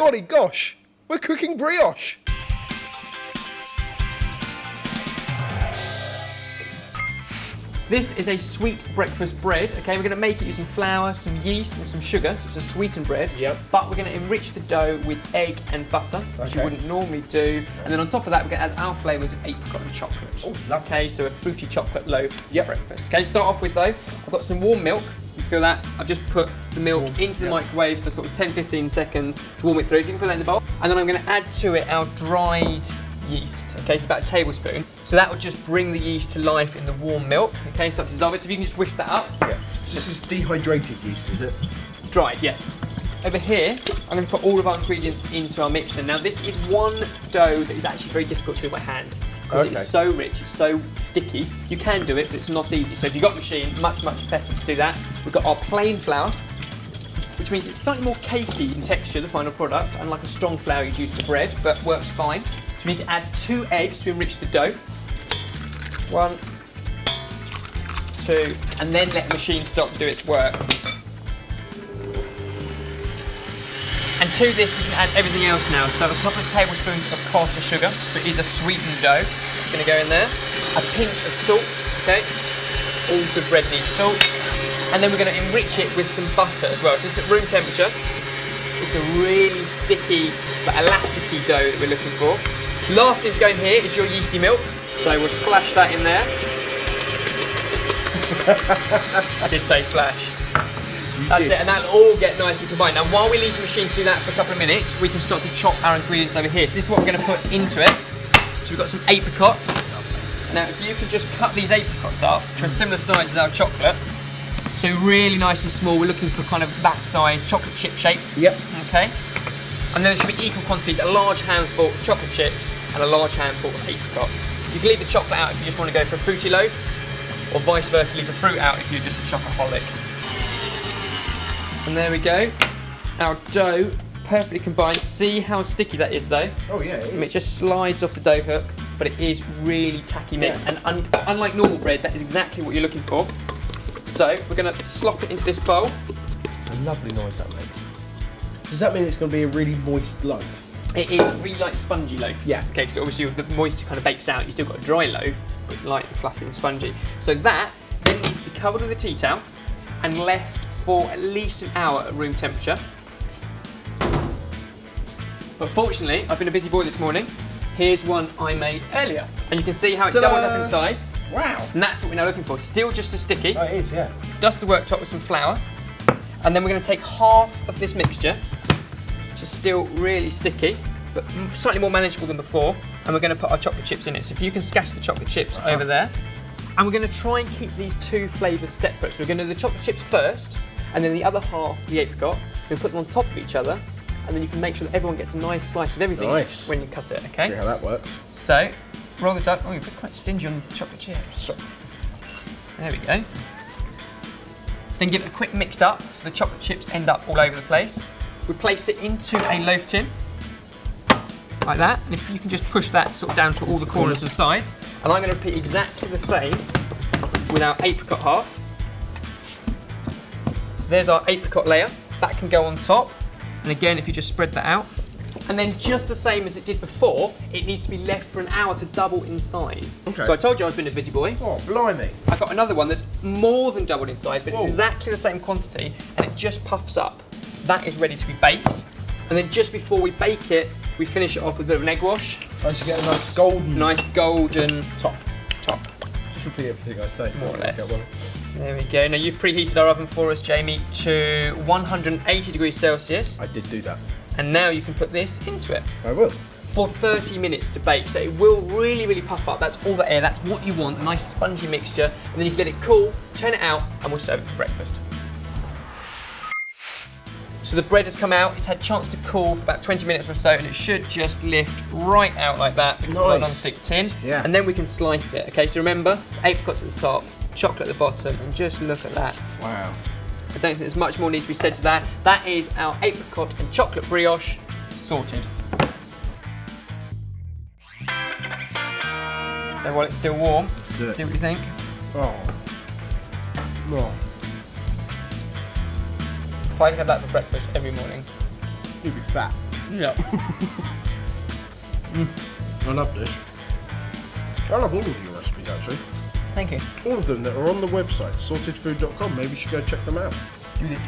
golly gosh, we're cooking brioche. This is a sweet breakfast bread, okay? We're gonna make it using flour, some yeast and some sugar, so it's a sweetened bread. Yep. But we're gonna enrich the dough with egg and butter, which you wouldn't normally do. And then on top of that, we're gonna add our flavours of apricot and chocolate. Oh, lovely. Okay, so a fruity chocolate loaf for breakfast. Okay, start off with though, I've got some warm milk. You feel that? I've just put the milk into the microwave for sort of 10-15 seconds to warm it through. You can put that in the bowl. And then I'm gonna add to it our dried yeast. Okay, so about a tablespoon. So that will just bring the yeast to life in the warm milk. Okay, so dissolve it. So if you can just whisk that up. Yeah. So this is dehydrated yeast, is it? Dried, yes. Over here, I'm going to put all of our ingredients into our mixer. Now this is one dough that is actually very difficult to do by hand. Because it's so rich, it's so sticky. You can do it, but it's not easy. So if you've got a machine, much better to do that. We've got our plain flour, which means it's slightly more cakey in texture, the final product, unlike a strong flour you'd use for bread, but works fine. So we need to add 2 eggs to enrich the dough. 1, 2, and then let the machine start to do its work. And to this we can add everything else now. So a couple of tablespoons of caster sugar, so it is a sweetened dough. It's going to go in there. A pinch of salt, okay? All good bread needs salt. And then we're going to enrich it with some butter as well. So it's at room temperature. It's a really sticky but elasticy dough that we're looking for. Last thing to go in here is your yeasty milk. So we'll splash that in there. I did say splash. That's it, and that'll all get nicely combined. Now while we leave the machine to do that for a couple of minutes, we can start to chop our ingredients over here. So this is what we're going to put into it. So we've got some apricots. Now if you can just cut these apricots up to a similar size as our chocolate. So really nice and small, we're looking for kind of that size, chocolate chip shape. Yep. Okay. And then there should be equal quantities, a large handful of chocolate chips and a large handful of apricot. You can leave the chocolate out if you just want to go for a fruity loaf, or vice versa, leave the fruit out if you're just a chocoholic. And there we go. Our dough perfectly combined. See how sticky that is though? Oh yeah, it is. It just slides off the dough hook, but it is really tacky mix. And unlike normal bread, that is exactly what you're looking for. So we're going to slop it into this bowl. It's a lovely noise that makes. Does that mean it's going to be a really moist loaf? It is really like spongy loaf. Yeah. Okay, because obviously the moisture kind of bakes out. You still got a dry loaf, but it's light and fluffy and spongy. So that then needs to be covered with a tea towel and left for at least an hour at room temperature. But fortunately, I've been a busy boy this morning. Here's one I made earlier. And you can see how it doubles up in size. Wow. And that's what we're now looking for. Still just as sticky. Oh, it is, yeah. Dust the worktop with some flour. And then we're going to take half of this mixture, which is still really sticky, but slightly more manageable than before. And we're going to put our chocolate chips in it. So if you can scatter the chocolate chips over there. And we're going to try and keep these two flavours separate. So we're going to do the chocolate chips first, and then the other half, the apricot. We'll put them on top of each other, and then you can make sure that everyone gets a nice slice of everything when you cut it, okay? See how that works. So, roll this up. Oh, you're quite stingy on the chocolate chips. There we go. Then give it a quick mix up, so the chocolate chips end up all over the place. We place it into a loaf tin, like that. And if you can just push that sort of down to all the corners and sides. And I'm going to repeat exactly the same with our apricot half. So there's our apricot layer. That can go on top. And again, if you just spread that out. And then just the same as it did before, it needs to be left for an hour to double in size. Okay. So I told you I was being a busy boy. Oh, blimey. I've got another one that's more than doubled in size, but it's exactly the same quantity, and it just puffs up. That is ready to be baked. And then just before we bake it, we finish it off with a bit of an egg wash. Nice to get a nice golden... Nice golden... Top. Just repeat everything I'd say. More or less. There we go. Now you've preheated our oven for us, Jamie, to 180 degrees Celsius. I did do that. And now you can put this into it. I will. For 30 minutes to bake. So it will really, really puff up. That's all the air. That's what you want. A nice spongy mixture. And then you can let it cool, turn it out, and we'll serve it for breakfast. So the bread has come out. It's had a chance to cool for about 20 minutes or so, and it should just lift right out like that because it's got a non-stick tin. Yeah. And then we can slice it. Okay, so remember, apricots at the top, chocolate at the bottom, and just look at that. Wow. I don't think there's much more needs to be said to that. That is our apricot and chocolate brioche sorted. So while it's still warm, let's see what you think. Oh. If I could have that for breakfast every morning, You'd be fat. Yeah. I love this. I love all of your recipes actually. Thank you. All of them that are on the website, sortedfood.com. Maybe you should go check them out. Do it.